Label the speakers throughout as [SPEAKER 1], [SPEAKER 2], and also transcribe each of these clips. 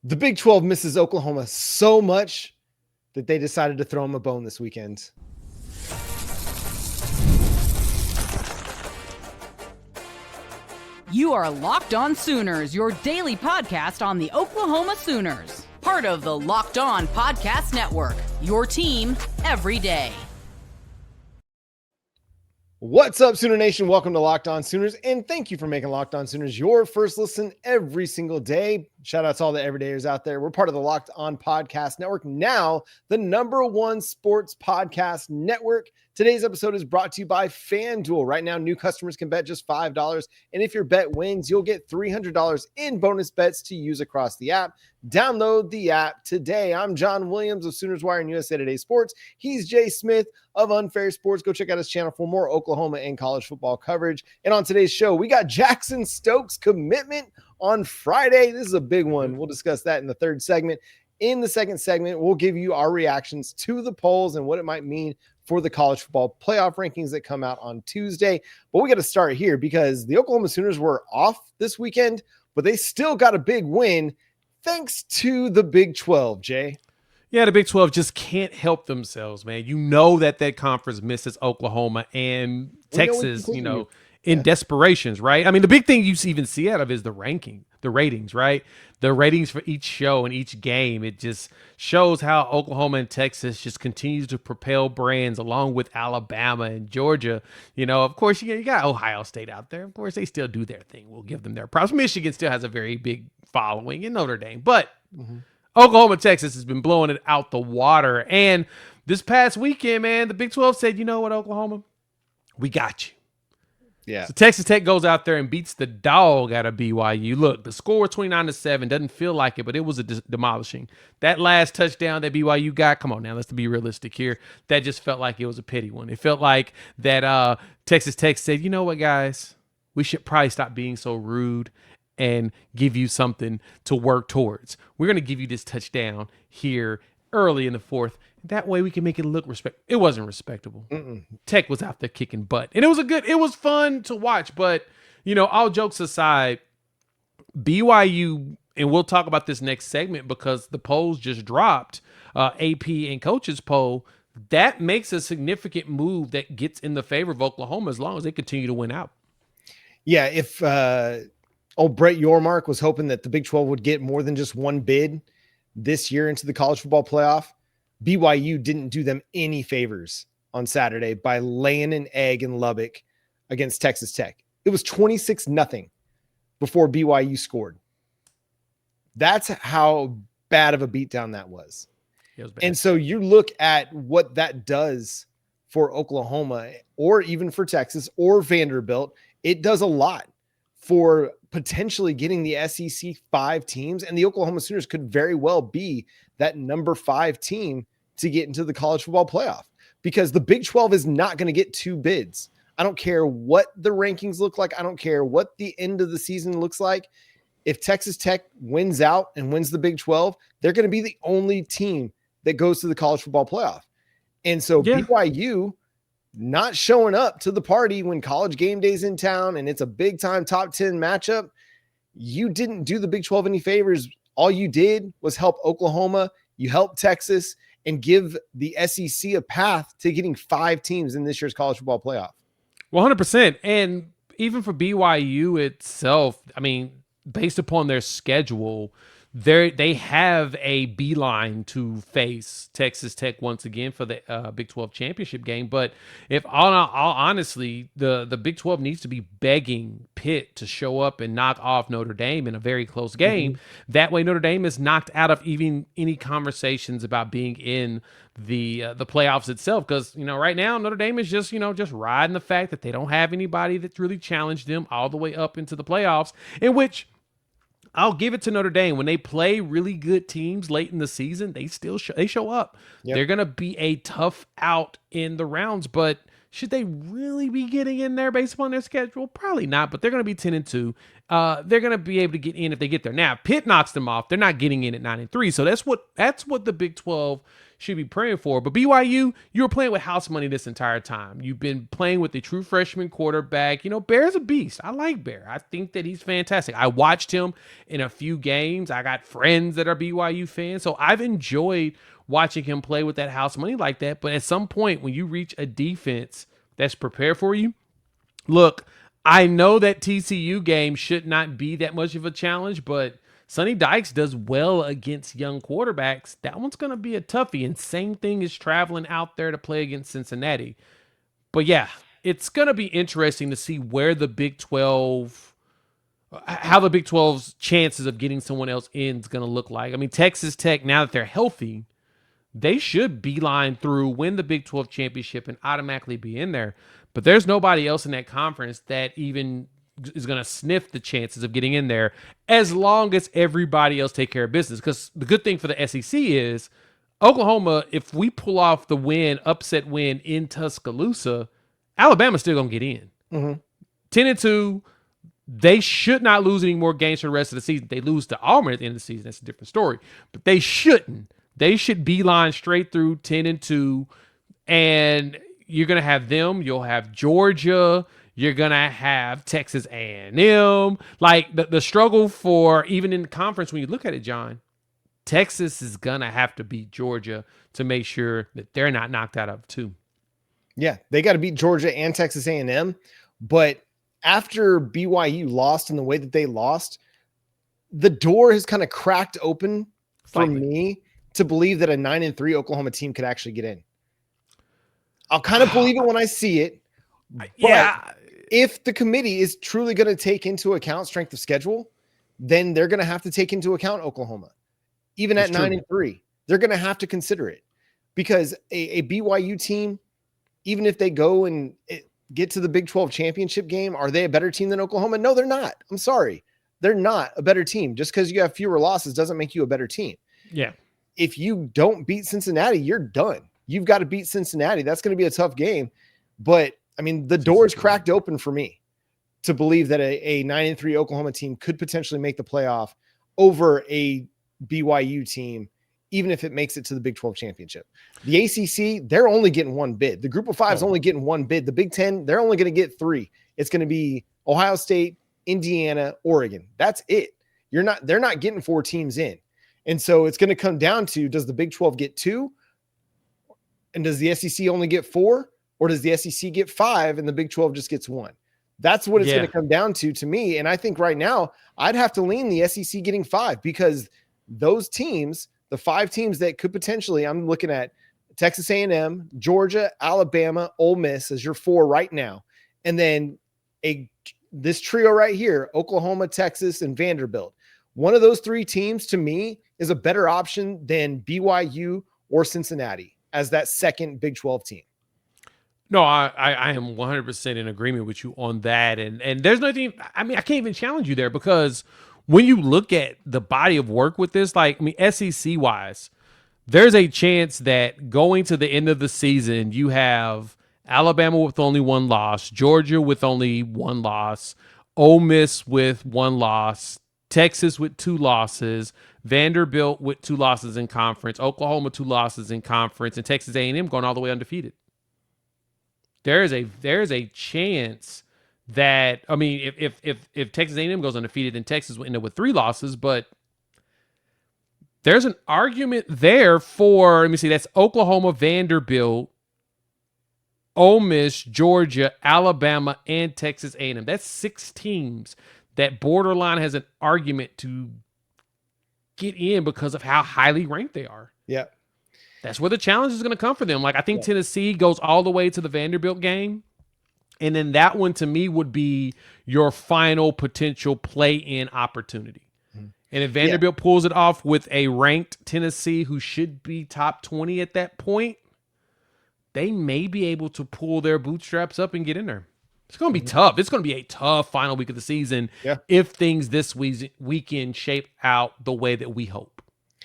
[SPEAKER 1] The Big 12 misses Oklahoma so much that they decided to throw them a bone this weekend.
[SPEAKER 2] You are Locked On Sooners, your daily podcast on the Oklahoma Sooners. Part of the Locked On Podcast Network, your team every day.
[SPEAKER 1] What's up, Sooner Nation? Welcome to Locked On Sooners, and thank you for making Locked On Sooners your first listen every single day. Shout out to all the everydayers out there. We're part of the Locked On Podcast Network, now the #1 sports podcast network. Today's episode is brought to you by FanDuel. Right now, new customers can bet just $5, and if your bet wins, you'll get $300 in bonus bets to use across the app. Download the app today. I'm John Williams of Sooners Wire and USA Today Sports. He's Jay Smith of Unfair Sports. Go check out his channel for more Oklahoma and college football coverage. And on today's show, we got Jaxsen Stokes' commitment on Friday. This is a big one. We'll discuss that in the third segment. In the second segment, we'll give you our reactions to the polls and what it might mean for the college football playoff rankings that come out on Tuesday. But we got to start here because the Oklahoma Sooners were off this weekend, but they still got a big win thanks to the Big 12, Jay.
[SPEAKER 3] Yeah, the Big 12 just can't help themselves, man. You know that conference misses Oklahoma and Texas, in desperations, right? I mean, the big thing you even see out of is the ratings, right? The ratings for each show and each game. It just shows how Oklahoma and Texas just continues to propel brands along with Alabama and Georgia. Of course, you got Ohio State out there. Of course, they still do their thing. We'll give them their props. Michigan still has a very big following in Notre Dame, but Oklahoma, Texas has been blowing it out the water. And this past weekend, man, the Big 12 said, you know what, Oklahoma? We got you.
[SPEAKER 1] Yeah.
[SPEAKER 3] So Texas Tech goes out there and beats the dog out of BYU. Look, the score was 29-7. Doesn't feel like it, but it was a demolishing. That last touchdown that BYU got, come on now, let's be realistic here. That just felt like it was a pity one. It felt like that Texas Tech said, you know what, guys? We should probably stop being so rude and give you something to work towards. We're going to give you this touchdown here early in the fourth. That way we can make it look respectable. It wasn't respectable. Tech was out there kicking butt. And it was fun to watch. But, all jokes aside, BYU, and we'll talk about this next segment because the polls just dropped, AP and coaches poll, that makes a significant move that gets in the favor of Oklahoma as long as they continue to win out.
[SPEAKER 1] Yeah, if old Brett Yormark was hoping that the Big 12 would get more than just one bid this year into the college football playoff, BYU didn't do them any favors on Saturday by laying an egg in Lubbock against Texas Tech. It was 26-0 before BYU scored. That's how bad of a beatdown that was. And so you look at what that does for Oklahoma or even for Texas or Vanderbilt, it does a lot for potentially getting the SEC 5 teams, and the Oklahoma Sooners could very well be that number 5 team to get into the college football playoff because the Big 12 is not going to get 2 bids. I don't care what the rankings look like. I don't care what the end of the season looks like. If Texas Tech wins out and wins the Big 12, they're going to be the only team that goes to the college football playoff. And so BYU not showing up to the party when College Game Day's in town and it's a big time top 10 matchup, you didn't do the Big 12 any favors. All you did was help Oklahoma. You helped Texas and give the SEC a path to getting 5 teams in this year's college football playoff.
[SPEAKER 3] 100%. And even for BYU itself, I mean, based upon their schedule, they have a beeline to face Texas Tech once again for the Big 12 championship game. But if all honestly, the Big 12 needs to be begging Pitt to show up and knock off Notre Dame in a very close game. That way Notre Dame is knocked out of even any conversations about being in the playoffs itself. Because, right now Notre Dame is just riding the fact that they don't have anybody that's really challenged them all the way up into the playoffs, in which I'll give it to Notre Dame. When they play really good teams late in the season, they still show up. Yep. They're going to be a tough out in the rounds, but should they really be getting in there based upon their schedule? Probably not, but they're going to be 10-2, they're going to be able to get in if they get there. Now, Pitt knocks them off. They're not getting in at 9-3. So that's what the Big 12 should be praying for. But BYU, you were playing with house money this entire time. You've been playing with a true freshman quarterback. Bear's a beast. I like Bear. I think that he's fantastic. I watched him in a few games. I got friends that are BYU fans. So I've enjoyed watching him play with that house money like that. But at some point, when you reach a defense that's prepared for you, look, I know that TCU game should not be that much of a challenge, but Sonny Dykes does well against young quarterbacks. That one's going to be a toughie. And same thing is traveling out there to play against Cincinnati. But yeah, it's going to be interesting to see where the Big 12, how the Big 12's chances of getting someone else in is going to look like. I mean, Texas Tech, now that they're healthy, they should beeline through, win the Big 12 championship, and automatically be in there. But there's nobody else in that conference that even is going to sniff the chances of getting in there as long as everybody else take care of business. Because the good thing for the SEC is Oklahoma, if we pull off the upset win in Tuscaloosa, Alabama's still going to get in. 10-2, they should not lose any more games for the rest of the season. They lose to Auburn at the end of the season. That's a different story. But they shouldn't. They should beeline straight through 10-2, and you're going to have them. You'll have Georgia. You're going to have Texas A&M. Like, the struggle for, even in the conference, when you look at it, John, Texas is going to have to beat Georgia to make sure that they're not knocked out of two.
[SPEAKER 1] Yeah, they got to beat Georgia and Texas A&M. But after BYU lost in the way that they lost, the door has kind of cracked open for me to believe that a 9-3 Oklahoma team could actually get in. I'll kind of believe it when I see it. But if the committee is truly going to take into account strength of schedule, then they're going to have to take into account Oklahoma. Even at 9-3, they're going to have to consider it, because a BYU team, even if they go and get to the Big 12 championship game, are they a better team than Oklahoma? No, they're not. I'm sorry. They're not a better team. Just because you have fewer losses doesn't make you a better team.
[SPEAKER 3] Yeah.
[SPEAKER 1] If you don't beat Cincinnati, you're done. You've got to beat Cincinnati. That's going to be a tough game. But I mean, the door is cracked open for me to believe that a 9-3 Oklahoma team could potentially make the playoff over a BYU team, even if it makes it to the Big 12 championship. The ACC, they're only getting one bid. The Group of Five is only getting one bid. The Big 10, they're only going to get three. It's going to be Ohio State, Indiana, Oregon. That's it. They're not getting four teams in. And so it's going to come down to, does the Big 12 get two? And does the SEC only get four? Or does the SEC get five and the Big 12 just gets one? That's what it's going to come down to me. And I think right now I'd have to lean the SEC getting five, because those teams, the five teams that could potentially, I'm looking at Texas A&M, Georgia, Alabama, Ole Miss as your four right now. And then this trio right here, Oklahoma, Texas, and Vanderbilt. One of those three teams to me is a better option than BYU or Cincinnati as that second Big 12 team.
[SPEAKER 3] No, I am 100% in agreement with you on that. And there's nothing, I mean, I can't even challenge you there, because when you look at the body of work with this, like, I mean, SEC wise, there's a chance that going to the end of the season, you have Alabama with only one loss, Georgia with only one loss, Ole Miss with one loss, Texas with two losses, Vanderbilt with two losses in conference, Oklahoma 2 losses in conference, and Texas A&M going all the way undefeated. There is a chance that, I mean, if Texas A&M goes undefeated, then Texas will end up with 3 losses. But there's an argument there for, let me see, that's Oklahoma, Vanderbilt, Ole Miss, Georgia, Alabama, and Texas A&M. That's 6 teams that borderline has an argument to get in because of how highly ranked they are.
[SPEAKER 1] Yeah.
[SPEAKER 3] That's where the challenge is going to come for them. Like, I think Tennessee goes all the way to the Vanderbilt game. And then that one, to me, would be your final potential play-in opportunity. Mm-hmm. And if Vanderbilt pulls it off with a ranked Tennessee who should be top 20 at that point, they may be able to pull their bootstraps up and get in there. It's going to be tough. It's going to be a tough final week of the season if things this weekend shape out the way that we hope.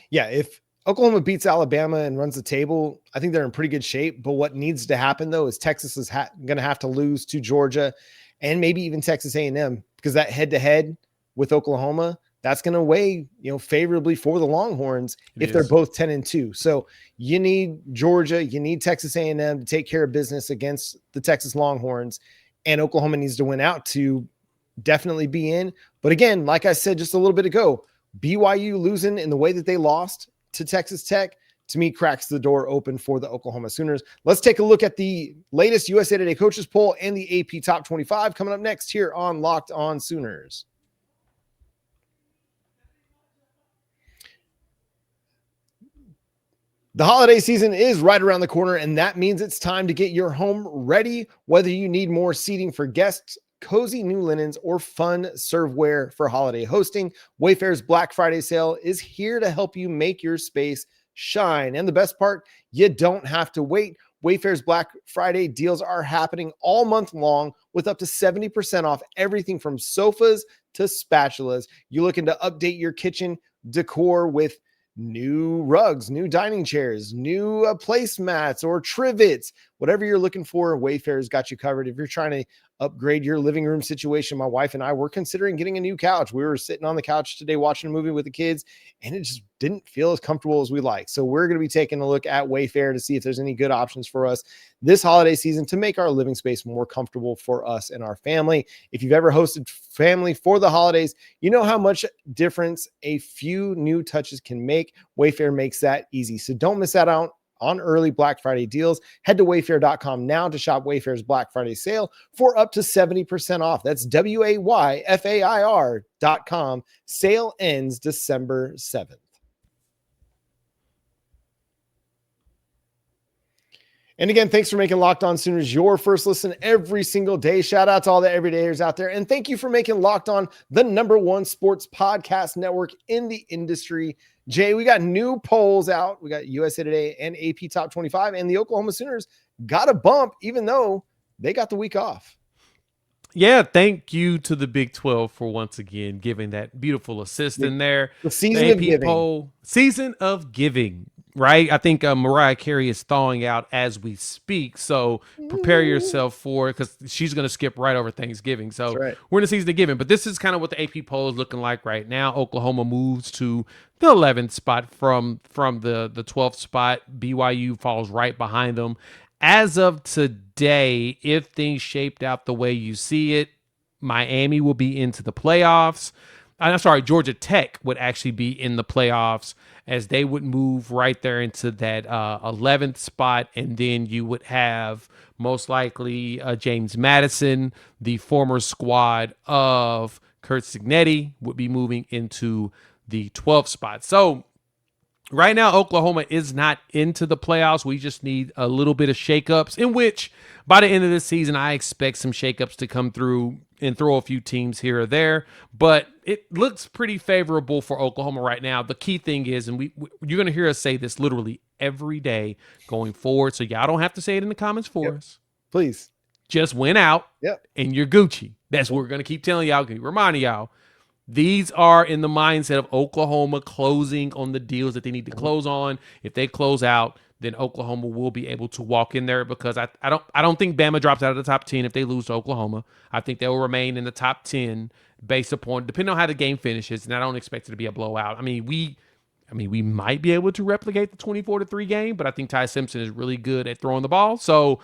[SPEAKER 1] Yeah, if Oklahoma beats Alabama and runs the table, I think they're in pretty good shape. But what needs to happen, though, is Texas is going to have to lose to Georgia and maybe even Texas A&M, because that head-to-head with Oklahoma, that's going to weigh, favorably for the Longhorns if they're both 10-2. So you need Georgia, you need Texas A&M to take care of business against the Texas Longhorns, and Oklahoma needs to win out to definitely be in. But again, like I said just a little bit ago, BYU losing in the way that they lost to Texas Tech, to me, cracks the door open for the Oklahoma Sooners. Let's take a look at the latest USA Today coaches poll and the AP Top 25 coming up next here on Locked On Sooners. The holiday season is right around the corner, and that means it's time to get your home ready. Whether you need more seating for guests, cozy new linens, or fun serveware for holiday hosting, Wayfair's Black Friday sale is here to help you make your space shine. And the best part, you don't have to wait. Wayfair's Black Friday deals are happening all month long with up to 70% off everything from sofas to spatulas. You're looking to update your kitchen decor with new rugs, new dining chairs, new placemats or trivets, whatever you're looking for, Wayfair's got you covered. If you're trying to upgrade your living room situation, my wife and I were considering getting a new couch. We were sitting on the couch today watching a movie with the kids, and it just didn't feel as comfortable as we like. So we're going to be taking a look at Wayfair to see if there's any good options for us this holiday season to make our living space more comfortable for us and our family. If you've ever hosted family for the holidays, you know how much difference a few new touches can make. Wayfair makes that easy. So don't miss out on early Black Friday deals. Head to wayfair.com now to shop Wayfair's Black Friday sale for up to 70% off. That's WAYFAIR.com. Sale ends December 7th. And again, thanks for making Locked On Sooners your first listen every single day. Shout out to all the everydayers out there. And thank you for making Locked On the #1 sports podcast network in the industry. Jay, we got new polls out. We got USA Today and AP Top 25, and the Oklahoma Sooners got a bump, even though they got the week off.
[SPEAKER 3] Yeah, thank you to the Big 12 for once again giving that beautiful assist in there.
[SPEAKER 1] The season of giving.
[SPEAKER 3] Poll, season of giving, right? I think Mariah Carey is thawing out as we speak, so prepare yourself for it because she's going to skip right over Thanksgiving. So we're in the season of giving, but this is kind of what the AP poll is looking like right now. Oklahoma moves to the 11th spot from the 12th spot. BYU falls right behind them. As of today, if things shaped out the way you see it, Miami will be into the playoffs. I'm sorry, Georgia Tech would actually be in the playoffs as they would move right there into that 11th spot. And then you would have most likely James Madison, the former squad of Kurt Signetti, would be moving into the 12th spot. So right now, Oklahoma is not into the playoffs. We just need a little bit of shakeups, in which by the end of this season, I expect some shakeups to come through and throw a few teams here or there. But it looks pretty favorable for Oklahoma right now. The key thing is, and you're going to hear us say this literally every day going forward, so y'all don't have to say it in the comments for us.
[SPEAKER 1] Please.
[SPEAKER 3] Just win out, and you're Gucci. That's what we're going to keep telling y'all, keep reminding y'all. These are in the mindset of Oklahoma closing on the deals that they need to close on. If they close out, then Oklahoma will be able to walk in there because I don't think Bama drops out of the top 10 if they lose to Oklahoma. I think they will remain in the top 10 based upon depending on how the game finishes, and I don't expect it to be a blowout. I mean, we might be able to replicate the 24-3 game, but I think Ty Simpson is really good at throwing the ball. So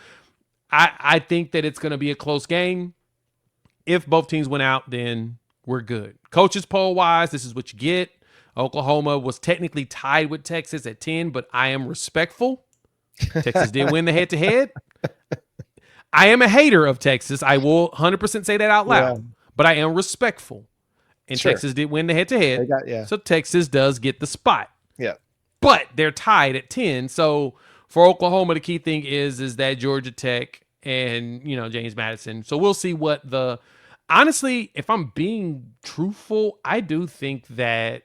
[SPEAKER 3] I think that it's going to be a close game. If both teams win out, then we're good. Coaches poll wise, this is what you get. Oklahoma was technically tied with Texas at 10, but I am respectful. Texas did win the head-to-head. I am a hater of Texas. I will 100% say that out loud, but I am respectful. And Texas did win the head-to-head, so Texas does get the spot. Yeah, but they're tied at 10. So for Oklahoma, the key thing is that Georgia Tech and James Madison. So we'll see what the. Honestly, if I'm being truthful, I do think that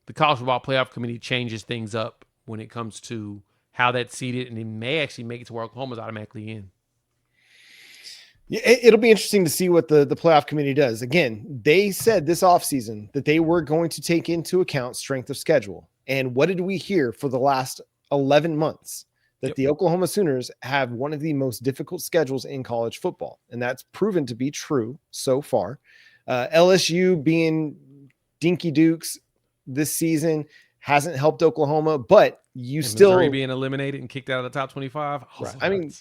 [SPEAKER 3] the College Football Playoff Committee changes things up when it comes to how that's seeded, and it may actually make it to where Oklahoma's automatically in.
[SPEAKER 1] Yeah, it'll be interesting to see what the playoff committee does. Again, they said this offseason that they were going to take into account strength of schedule. And what did we hear for the last 11 months? That the Oklahoma Sooners have one of the most difficult schedules in college football. And that's proven to be true so far. LSU being dinky dukes this season hasn't helped Oklahoma, but you
[SPEAKER 3] and
[SPEAKER 1] still
[SPEAKER 3] Missouri being eliminated and kicked out of the top 25.
[SPEAKER 1] Right. I mean,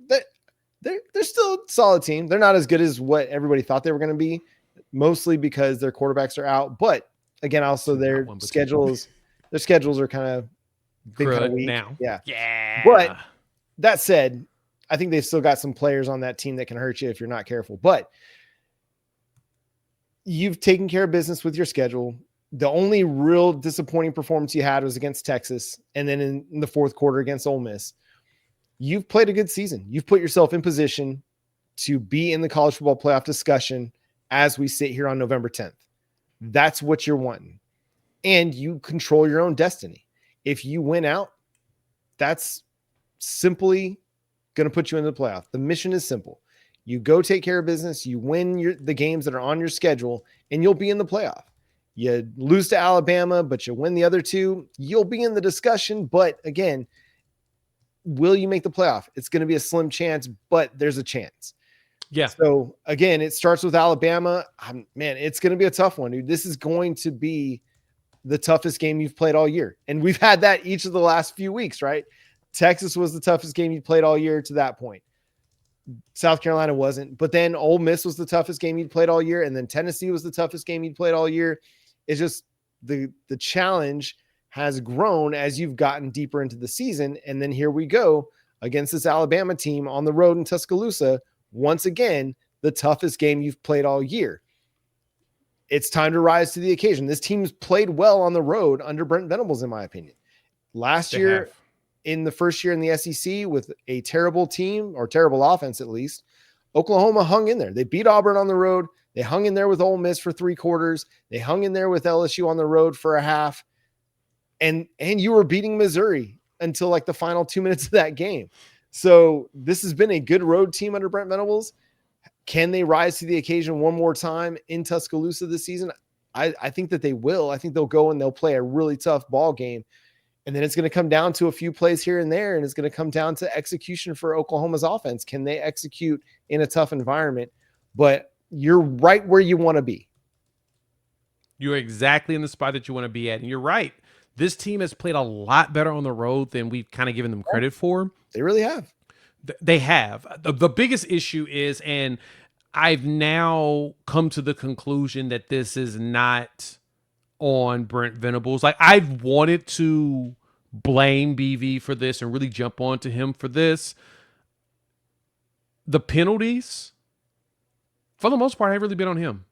[SPEAKER 1] they're still a solid team. They're not as good as what everybody thought they were going to be, mostly because their quarterbacks are out. But again, also their schedules are kind of weak
[SPEAKER 3] now.
[SPEAKER 1] Yeah. But that said, I think they've still got some players on that team that can hurt you if you're not careful. But you've taken care of business with your schedule. The only real disappointing performance you had was against Texas, and then in the fourth quarter against Ole Miss. You've played a good season. You've put yourself in position to be in the college football playoff discussion as we sit here on November 10th. That's what you're wanting. And you control your own destiny. If you win out, that's simply going to put you in the playoff. The mission is simple. You go take care of business, you win the games that are on your schedule, and you'll be in the playoff. You lose to Alabama, but you win the other two, you'll be in the discussion. But again, will you make the playoff? It's going to be a slim chance, but there's a chance.
[SPEAKER 3] Yeah.
[SPEAKER 1] So again, it starts with Alabama. Man, it's going to be a tough one, dude. This is going to be the toughest game you've played all year. And we've had that each of the last few weeks, right? Texas was the toughest game you played all year to that point. South Carolina wasn't, but then Ole Miss was the toughest game you'd played all year. And then Tennessee was the toughest game you'd played all year. It's just the challenge has grown as you've gotten deeper into the season. And then here we go against this Alabama team on the road in Tuscaloosa. Once again, the toughest game you've played all year. It's time to rise to the occasion. This team's played well on the road under Brent Venables, in my opinion. Last year, in the first year in the SEC with a terrible team, or terrible offense at least, Oklahoma hung in there. They beat Auburn on the road. They hung in there with Ole Miss for 3 quarters. They hung in there with LSU on the road for a half. And you were beating Missouri until like the final 2 minutes of that game. So this has been a good road team under Brent Venables. Can they rise to the occasion one more time in Tuscaloosa this season? I think that they will. I think they'll go and they'll play a really tough ball game. And then it's going to come down to a few plays here and there, and it's going to come down to execution for Oklahoma's offense. Can they execute in a tough environment? But you're right where you want to be.
[SPEAKER 3] You're exactly in the spot that you want to be at. And you're right. This team has played a lot better on the road than we've kind of given them credit for.
[SPEAKER 1] They really have.
[SPEAKER 3] They have. The biggest issue is, and I've now come to the conclusion that this is not on Brent Venables. Like, I've wanted to blame BV for this and really jump onto him for this. The penalties, for the most part, have really been on him.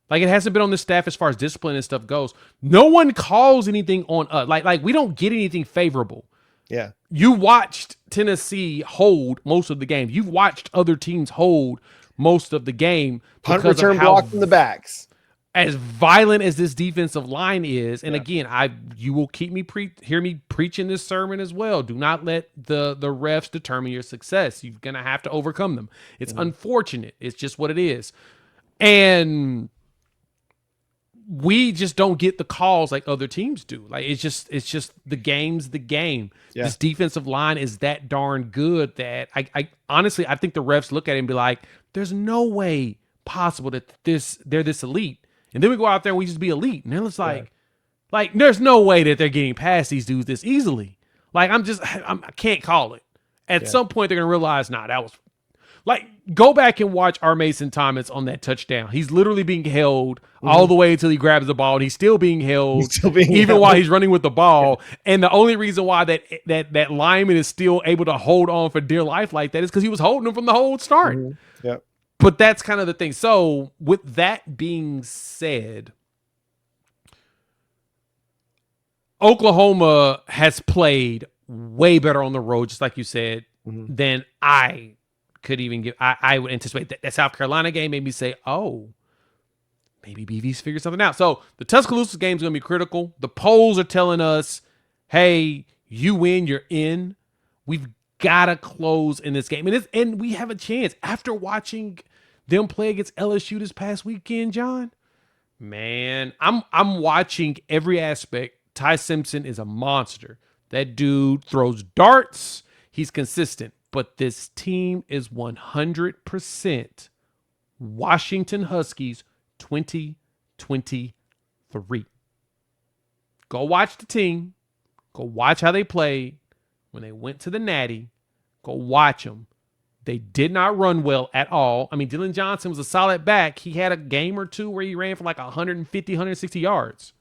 [SPEAKER 3] Like, it hasn't been on the staff as far as discipline and stuff goes. No one calls anything on us. Like we don't get anything favorable.
[SPEAKER 1] Yeah.
[SPEAKER 3] You watched Tennessee hold most of the game. You've watched other teams hold most of the game.
[SPEAKER 1] Punt return block from the backs.
[SPEAKER 3] As violent as this defensive line is, and again, you will keep me hear me preaching this sermon as well. Do not let the refs determine your success. You're gonna have to overcome them. It's unfortunate. It's just what it is, and we just don't get the calls like other teams do. Like, it's just the game's the game. Yeah. This defensive line is that darn good that I honestly, I think the refs look at it and be like, there's no way possible that they're this elite. And then we go out there and we just be elite. And then it's like there's no way that they're getting past these dudes this easily. Like, I can't call it. At some point they're going to realize, that was like, go back and watch R. Mason Thomas on that touchdown. He's literally being held all the way until he grabs the ball, and he's still being held while he's running with the ball. Yeah. And the only reason why that lineman is still able to hold on for dear life like that is because he was holding him from the whole start.
[SPEAKER 1] Mm-hmm. Yep.
[SPEAKER 3] But that's kind of the thing. So with that being said, Oklahoma has played way better on the road, just like you said, than I could even give. I would anticipate that South Carolina game made me say, oh, maybe BV's figured something out. So the Tuscaloosa game is going to be critical. The polls are telling us, hey, you win, you're in. We've got to close in this game. And we have a chance. After watching them play against LSU this past weekend, John, man, I'm watching every aspect. Ty Simpson is a monster. That dude throws darts. He's consistent. But this team is 100% Washington Huskies 2020 3. Go watch the team. Go watch how they played when they went to the Natty. Go watch them. They did not run well at all. I mean, Dylan Johnson was a solid back. He had a game or two where he ran for like 150, 160 yards.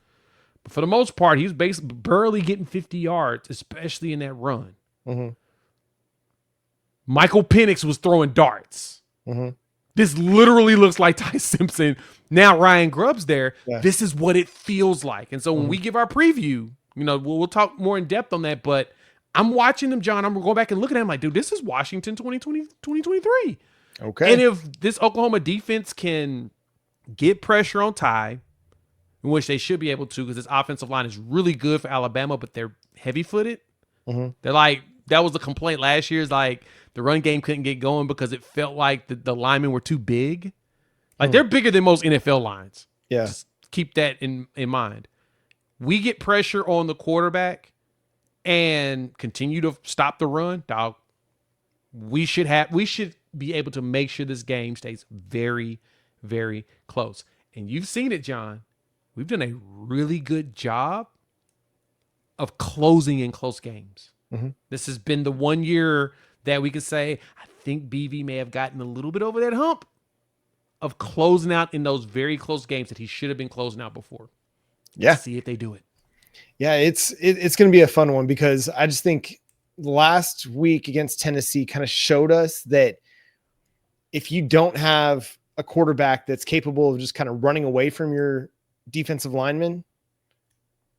[SPEAKER 3] But for the most part, he was basically barely getting 50 yards, especially in that run.
[SPEAKER 1] Mm-hmm.
[SPEAKER 3] Michael Penix was throwing darts.
[SPEAKER 1] Mm-hmm.
[SPEAKER 3] This literally looks like Ty Simpson. Now Ryan Grubb's there.
[SPEAKER 1] Yeah.
[SPEAKER 3] This is what it feels like. And so when we give our preview, we'll talk more in depth on that. But I'm watching them, John. I'm going to go back and look at them like, dude, this is Washington 2023.
[SPEAKER 1] Okay.
[SPEAKER 3] And if this Oklahoma defense can get pressure on Ty, in which they should be able to, because this offensive line is really good for Alabama, but they're heavy-footed.
[SPEAKER 1] Mm-hmm.
[SPEAKER 3] They're like, that was the complaint last year, is like the run game couldn't get going because it felt like the linemen were too big. Like they're bigger than most NFL lines.
[SPEAKER 1] Yeah.
[SPEAKER 3] Just keep that in mind. We get pressure on the quarterback and continue to stop the run, dog. We should be able to make sure this game stays very, very close. And you've seen it, John. We've done a really good job of closing in close games.
[SPEAKER 1] Mm-hmm.
[SPEAKER 3] This has been the one year that we could say, I think BV may have gotten a little bit over that hump of closing out in those very close games that he should have been closing out before.
[SPEAKER 1] Yeah.
[SPEAKER 3] Let's see if they do it.
[SPEAKER 1] Yeah, it's going to be a fun one because I just think last week against Tennessee kind of showed us that if you don't have a quarterback that's capable of just kind of running away from your defensive lineman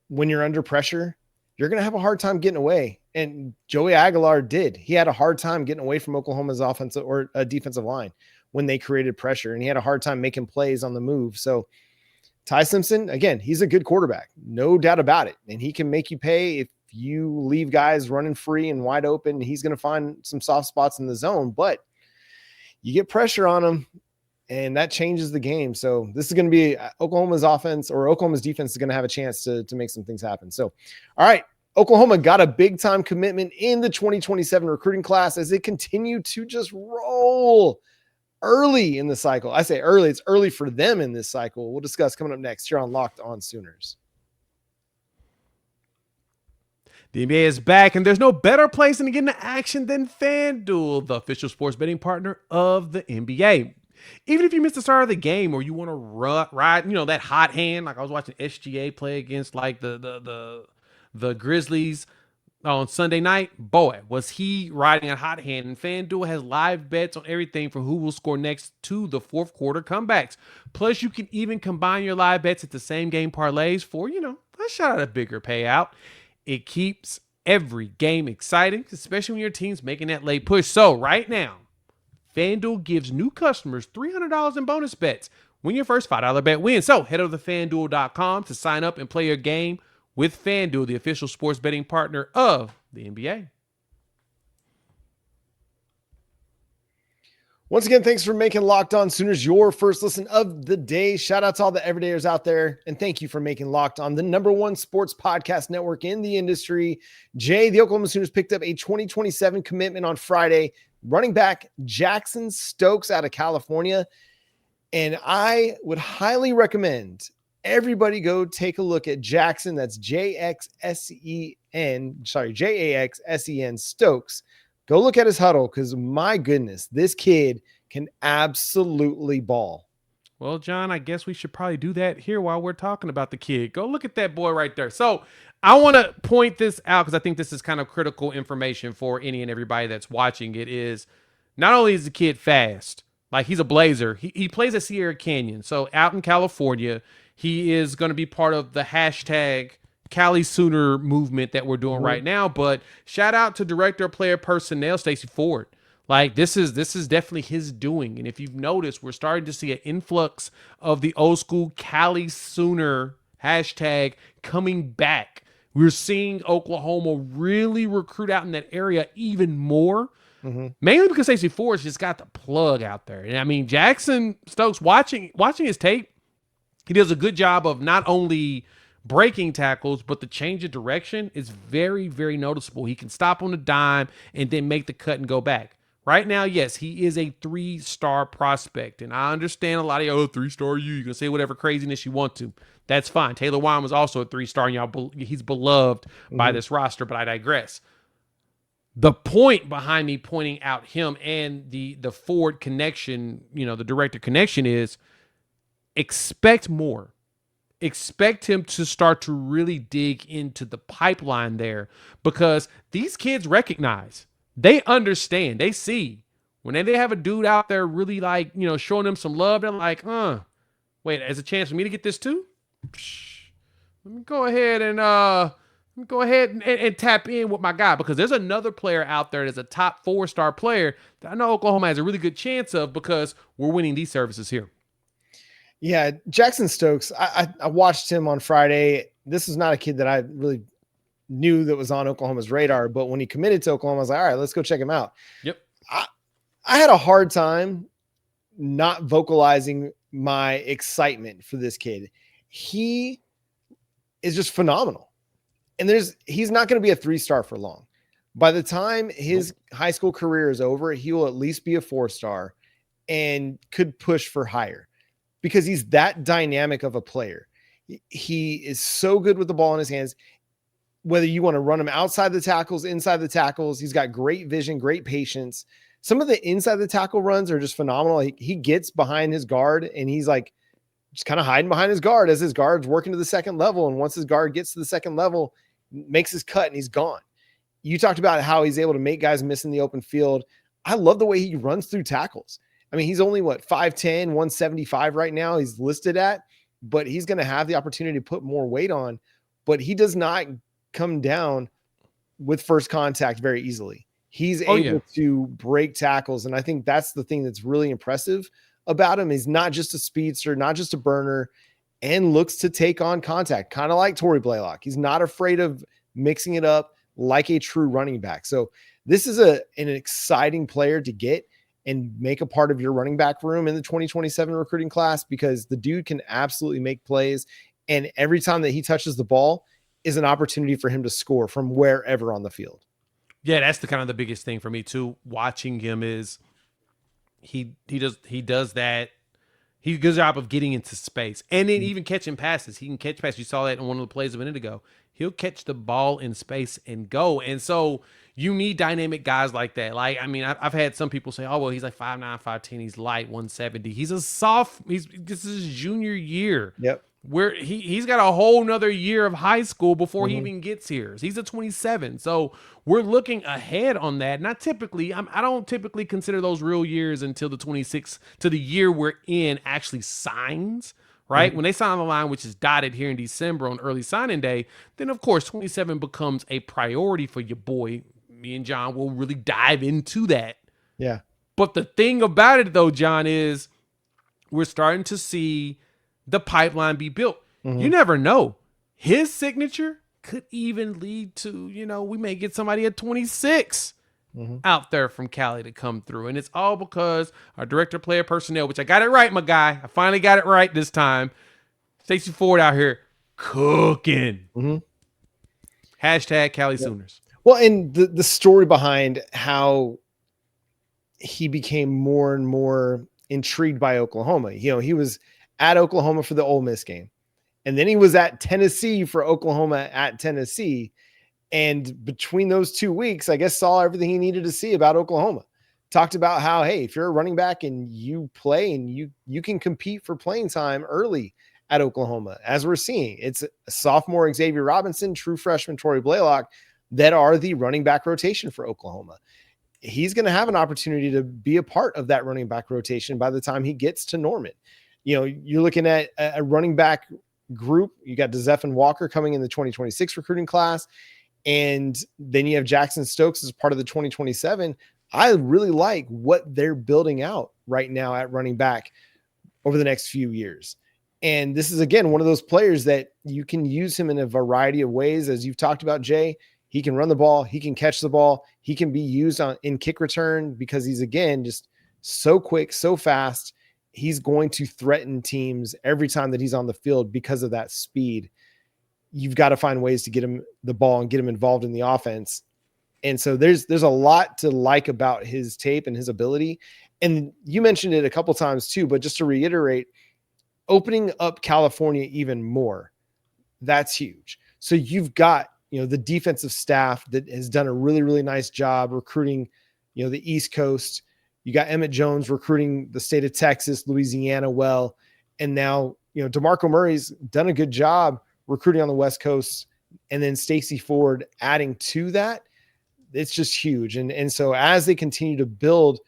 [SPEAKER 1] when you're under pressure, you're going to have a hard time getting away. And Joey Aguilar did. He had a hard time getting away from Oklahoma's offensive or defensive line when they created pressure, and he had a hard time making plays on the move. So Ty Simpson, again, he's a good quarterback, no doubt about it. And he can make you pay if you leave guys running free and wide open. He's going to find some soft spots in the zone, but you get pressure on him, and that changes the game. So this is going to be Oklahoma's offense, or Oklahoma's defense is going to have a chance to make some things happen. So, all right, Oklahoma got a big-time commitment in the 2027 recruiting class as it continued to just roll early in the cycle. I say early, it's early for them in this cycle. We'll discuss coming up next here on Locked On Sooners.
[SPEAKER 3] The NBA is back, and there's no better place to get into action than FanDuel, the official sports betting partner of the NBA. Even if you missed the start of the game or you want to ride, that hot hand, like I was watching SGA play against like the Grizzlies on Sunday night, boy, was he riding a hot hand. And FanDuel has live bets on everything from who will score next to the fourth quarter comebacks. Plus, you can even combine your live bets at the same game parlays for, a shot at a bigger payout. It keeps every game exciting, especially when your team's making that late push. So right now, FanDuel gives new customers $300 in bonus bets when your first $5 bet wins. So head over to FanDuel.com to sign up and play your game with FanDuel, the official sports betting partner of the NBA.
[SPEAKER 1] Once again, thanks for making Locked On Sooners your first listen of the day. Shout out to all the everydayers out there, and thank you for making Locked On the #1 sports podcast network in the industry. Jay, the Oklahoma Sooners picked up a 2027 commitment on Friday, running back Jaxsen Stokes out of California, and I would highly recommend everybody go take a look at Jaxsen. That's Jaxsen Stokes. Go look at his huddle because, my goodness, this kid can absolutely ball.
[SPEAKER 3] Well, John, I guess we should probably do that here while we're talking about the kid. Go look at that boy right there. So I want to point this out because I think this is kind of critical information for any and everybody that's watching. It is not only is the kid fast, like he's a blazer. He plays at Sierra Canyon. So out in California, he is going to be part of the hashtag Cali Sooner movement that we're doing right now. But shout out to Director of Player Personnel, Stacey Ford. Like this is definitely his doing. And if you've noticed, we're starting to see an influx of the old school Cali Sooner hashtag coming back. We're seeing Oklahoma really recruit out in that area even more. Mainly because Stacey Ford's just got the plug out there. And I mean, Jaxsen Stokes, watching his tape, he does a good job of not only breaking tackles, but the change of direction is very, very noticeable. He can stop on a dime and then make the cut and go back. Right now, yes, he is a 3-star prospect. And I understand a lot of you, 3-star you can say whatever craziness you want to. That's fine. Taylor Wine was also a 3-star, and he's beloved by this roster, but I digress. The point behind me pointing out him and the forward connection, the director connection is expect more. Expect him to start to really dig into the pipeline there, because these kids recognize, they understand, they see when they have a dude out there really like, showing them some love, they're like, wait, there's a chance for me to get this too? Let me go ahead and tap in with my guy, because there's another player out there that's a top 4-star player that I know Oklahoma has a really good chance of, because we're winning these services here.
[SPEAKER 1] Yeah, Jaxsen Stokes, I watched him on Friday. This is not a kid that I really knew that was on Oklahoma's radar, but when he committed to Oklahoma, I was like, all right, let's go check him out.
[SPEAKER 3] Yep.
[SPEAKER 1] I had a hard time not vocalizing my excitement for this kid. He is just phenomenal. And he's not going to be a 3-star for long. By the time his high school career is over, he will at least be a 4-star and could push for higher, because he's that dynamic of a player. He is so good with the ball in his hands. Whether you want to run him outside the tackles, inside the tackles, he's got great vision, great patience. Some of the inside the tackle runs are just phenomenal. He gets behind his guard and he's like just kind of hiding behind his guard as his guard's working to the second level. And once his guard gets to the second level, makes his cut and he's gone. You talked about how he's able to make guys miss in the open field. I love the way he runs through tackles. I mean, he's only 5'10", 175 right now he's listed at, but he's going to have the opportunity to put more weight on, but he does not come down with first contact very easily. He's able to break tackles. And I think that's the thing that's really impressive about him. He's not just a speedster, not just a burner, and looks to take on contact, kind of like Torrey Blaylock. He's not afraid of mixing it up like a true running back. So this is an exciting player to get and make a part of your running back room in the 2027 recruiting class, because the dude can absolutely make plays. And every time that he touches the ball is an opportunity for him to score from wherever on the field.
[SPEAKER 3] Yeah, that's the biggest thing for me too. Watching him is he does that. He does a good job of getting into space and then even catching passes. He can catch passes. You saw that in one of the plays a minute ago. He'll catch the ball in space and go. And so you need dynamic guys like that. Like, I mean, I've had some people say, oh, well, he's like 5'9", 5'10", he's light, 170. This is his junior year.
[SPEAKER 1] Yep.
[SPEAKER 3] Where he's got a whole nother year of high school before he even gets here. He's a 27. So we're looking ahead on that. Not typically, I don't typically consider those real years until the 26th, to the year we're in actually signs, right? When they sign on the line, which is dotted here in December on early signing day, then of course 27 becomes a priority for your boy. Me and John will really dive into that.
[SPEAKER 1] Yeah.
[SPEAKER 3] But the thing about it though, John, is we're starting to see the pipeline be built. You never know. His signature could even lead to, we may get somebody at 26 out there from Cali to come through. And it's all because our director of player personnel, which I got it right, my guy. I finally got it right this time. Stacey Ford out here cooking. Hashtag Cali Sooners.
[SPEAKER 1] Well, and the story behind how he became more and more intrigued by Oklahoma. He was at Oklahoma for the Ole Miss game. And then he was at Tennessee for Oklahoma at Tennessee. And between those 2 weeks, I guess saw everything he needed to see about Oklahoma. Talked about how, hey, if you're a running back and you play and you can compete for playing time early at Oklahoma, as we're seeing. It's a sophomore Xavier Robinson, true freshman Torrey Blaylock that are the running back rotation for Oklahoma. He's going to have an opportunity to be a part of that running back rotation by the time he gets to Norman. You're looking at a running back group. You got DeZephan Walker coming in the 2026 recruiting class. And then you have Jaxsen Stokes as part of the 2027. I really like what they're building out right now at running back over the next few years. And this is, again, one of those players that you can use him in a variety of ways. As you've talked about, Jay, he can run the ball. He can catch the ball. He can be used in kick return because he's, again, just so quick, so fast. He's going to threaten teams every time that he's on the field because of that speed. You've got to find ways to get him the ball and get him involved in the offense. And so there's a lot to like about his tape and his ability. And you mentioned it a couple times too, but just to reiterate, opening up California even more, that's huge. So you've got, the defensive staff that has done a really, really nice job recruiting, the East Coast. You got Emmett Jones recruiting the state of Texas, Louisiana well. And now, DeMarco Murray's done a good job recruiting on the West Coast. And then Stacey Ford adding to that. It's just huge. And so as they continue to build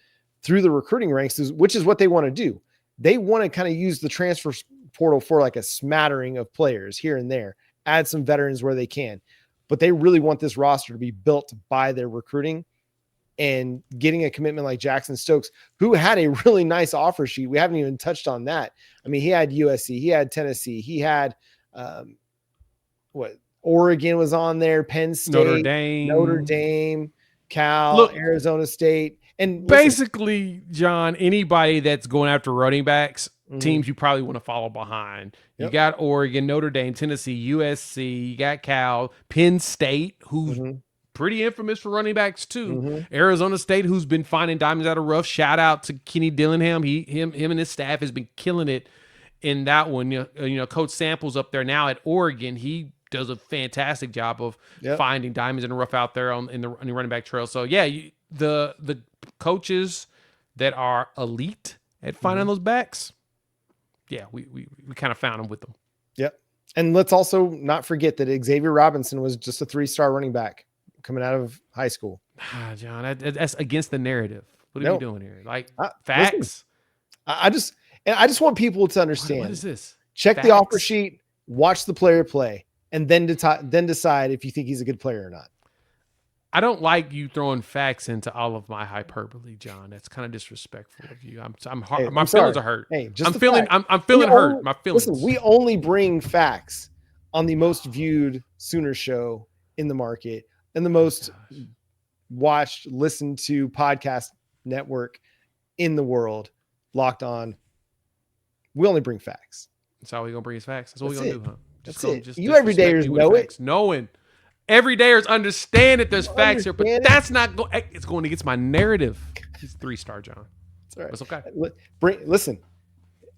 [SPEAKER 1] through the recruiting ranks, which is what they want to do, they want to kind of use the transfer portal for like a smattering of players here and there, add some veterans where they can. But they really want this roster to be built by their recruiting, and getting a commitment like Jaxsen Stokes, who had a really nice offer sheet. We haven't even touched on that. I mean, he had USC, he had Tennessee, he had Oregon was on there, Penn State, Notre Dame, Cal, Arizona State. And
[SPEAKER 3] basically, John, anybody that's going after running backs, teams you probably want to follow behind. You got Oregon, Notre Dame, Tennessee, USC, you got Cal, Penn State, who's pretty infamous for running backs too. Arizona State, who's been finding diamonds out of rough. Shout out to Kenny Dillingham. Him and his staff has been killing it in that one. Coach Sample's up there now at Oregon. He does a fantastic job of finding diamonds in the rough out there on the running back trail. So yeah, the coaches that are elite at finding those backs, yeah, we kind of found them with them.
[SPEAKER 1] Yep. And let's also not forget that Xavier Robinson was just a 3-star running back coming out of high school.
[SPEAKER 3] John, that's against the narrative. What are you doing here? Like facts?
[SPEAKER 1] Listen, I just want people to understand.
[SPEAKER 3] What is this?
[SPEAKER 1] Check facts. The offer sheet, watch the player play, and then decide if you think he's a good player or not.
[SPEAKER 3] I don't like you throwing facts into all of my hyperbole, John. That's kind of disrespectful of you. My feelings are hurt.
[SPEAKER 1] Hey,
[SPEAKER 3] I'm feeling hurt. My feelings.
[SPEAKER 1] Listen, we only bring facts on the most viewed Sooner show in the market and the most watched, listened to podcast network in the world, Locked On. We only bring facts.
[SPEAKER 3] That's all we're gonna bring is facts. That's what we're gonna do, huh?
[SPEAKER 1] That's it. You everydayers know it.
[SPEAKER 3] Knowing. Everydayers understand that there's facts here, but that's not going. It's going against my narrative. He's 3-star, John.
[SPEAKER 1] That's all right.
[SPEAKER 3] That's okay.
[SPEAKER 1] Listen,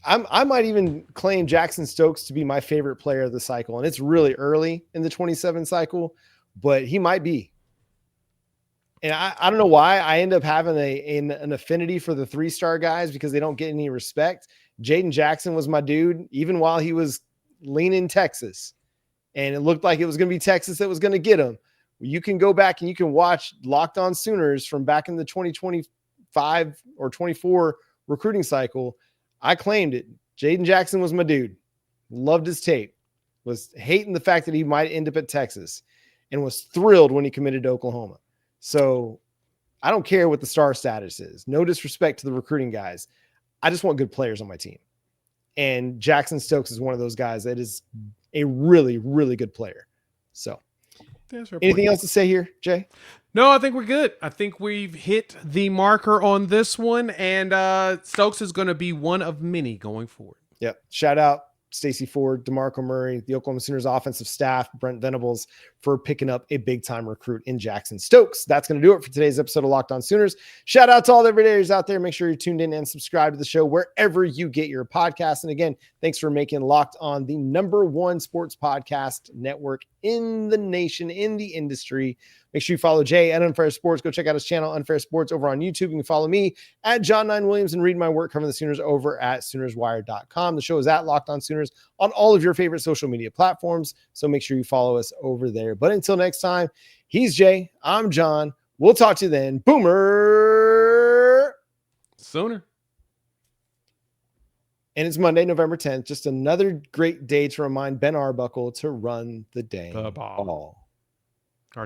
[SPEAKER 1] I might even claim Jaxsen Stokes to be my favorite player of the cycle, and it's really early in the 27 cycle, but he might be. And I don't know why I end up having an affinity for the 3-star guys, because they don't get any respect. Jaden Jackson was my dude, even while he was leaning Texas. And it looked like it was going to be Texas that was going to get him. You can go back and you can watch Locked On Sooners from back in the 2025 or 24 recruiting cycle. I claimed it. Jaden Jackson was my dude. Loved his tape. Was hating the fact that he might end up at Texas, and was thrilled when he committed to Oklahoma. So I don't care what the star status is. No disrespect to the recruiting guys. I just want good players on my team. And Jaxsen Stokes is one of those guys that is a really, really good player. So anything else to say here, Jay?
[SPEAKER 3] No, I think we're good. I think we've hit the marker on this one, and Stokes is going to be one of many going forward.
[SPEAKER 1] Yep. Shout out Stacey Ford, DeMarco Murray, the Oklahoma Sooners offensive staff, Brent Venables, for picking up a big-time recruit in Jaxsen Stokes. That's going to do it for today's episode of Locked On Sooners. Shout out to all the everydayers out there. Make sure you're tuned in and subscribe to the show wherever you get your podcasts. And again, thanks for making Locked On the #1 sports podcast network in the nation, in the industry. Make sure you follow Jay at Unfair Sports. Go check out his channel, Unfair Sports, over on YouTube. You can follow me at John9Williams and read my work covering the Sooners over at SoonersWire.com. The show is at Locked On Sooners on all of your favorite social media platforms, so make sure you follow us over there. But until next time, he's Jay, I'm John. We'll talk to you then. Boomer
[SPEAKER 3] Sooner.
[SPEAKER 1] And it's Monday, November 10th. Just another great day to remind Ben Arbuckle to run the dang ball.